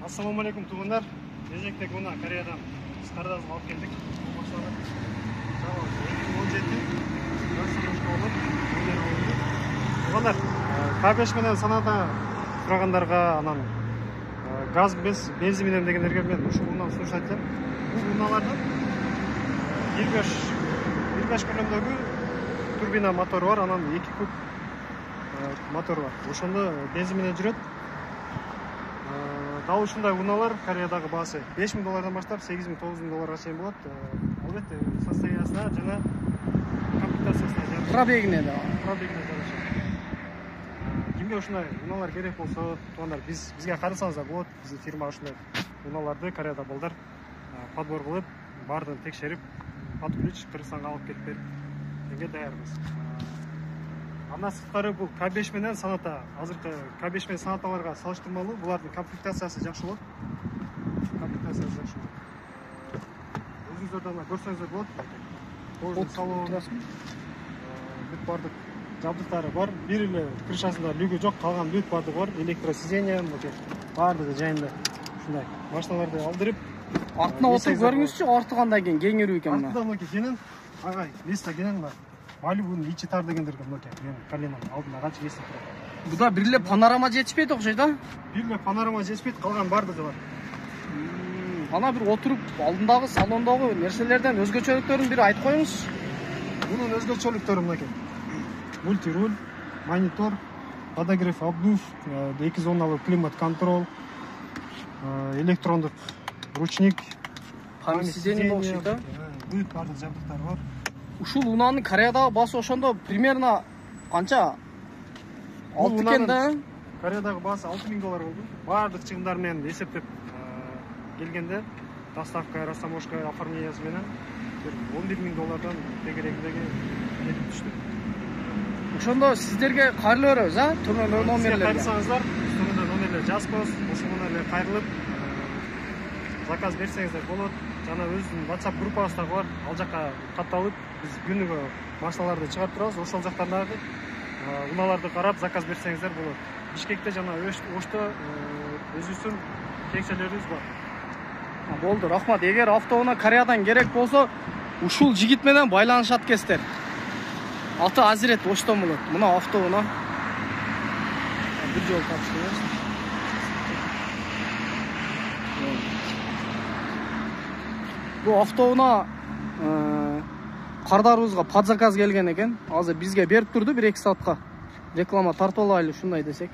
Assalamu alaikum туғандар. Кезектегі мына Кореядан біз қардасын алып келдік. Машалар. Шамалы 2017 туғандар. К5 менен саната сұрағандарға анан газ без бензин менен дегендерге мен ушул ундан сунуш айтам. Бул уналардын 25 көлөмдөгү турбина мотору бар, анан 2 куб мотор бар. Ошондо бензин менен жүрөт. Дал ушундай уналар Кореядагы баасы $5000 баштап $8000-$9000 чейин болот. Албетте состояниясына жана комплектациясына жараша. Пробегине да. жараша. Кимге ушундай уналар керек болсо, тугандар бизге карасаңыздар болот. Биздин фирма ушундай уналарды Кореяда балдар подбор кылып, баардыгын текшерип, под ключ Кыргызстанга алып келип берип, эмге даярбыз. Андан сырткары бул К5 менен саната. Азыркы К5 менен санаталарга салыштырмалуу булардын комплектациясы жакшы болот. Өзүңүздөр да көрсөңүздөр болот. Кожун салон, бүт бардык жабдыктары бар. Бир эле крышасында люгү жок, калган бүт бардыгы бар. Электросиденье, бардыгы жайында. Ушундай машиналарды алдырып, артына отуруп көрүңүзчү, арты кандай экен, кеңирүү экен мына. Артында мынакей кенен, агай, место кенен бар. Малибунун ичи тар дегендерге мынакей, мен коленом алдында канча место турат. Буда бир эле панорама жетишпейт окшойт да? Бир эле панорама жетишпейт, калган бардыгы бар. Ана бир отуруп алдындагы салондогу нерселерден өзгөчөлүктөрүн бир айтып коюңуз. Бунун өзгөчөлүктөрү мынакей. Мультируль, монитор, подогрев обдув, 2 зоналы климат контрол, электрондук ручник, Память сиденье окшойт да? Бүт бардык жабдыктары бар. Ушул унаанын Кореядагы баасы ошондо примерно канча? 6 экен да? Кореядагы баасы $6000 болду. Бардык чыгымдар менен эсептеп келгенде, доставка, растаможка, оформлениясы менен $11000 тегерегиндеги келип түштү. Ошондо сиздерге кайрылып беребиз, а? Төмөн номерлерге. Кайрылсаңыздар, төмөндө номерлер жазып коебуз. Ошол номерлерге кайрылып, заказ берсеңиздер болот. Жана өзүнүн WhatsApp группабыздагы бар, ал жакка катталып, биз күнүгө машиналарды чыгарып турабыз. Ошол жактардагы уналарды карап заказ берсеңиздер болот. Бишкекте жана Ошто өзүбүздүн кеңселерибиз бар. Болду, рахмат. Эгер автоунаа Кореядан керек болсо, ушул жигит менен байланышат экенсиздер. Аты Азирет Оштон болот. Мына автоунаа. Бир жол тапшырыңыз. Бу автоунаа кардарыбызга под заказ келген экен. Азыр бизге берип турду 1-2 саатка. Реклама тартып алайлы, ушундай десек.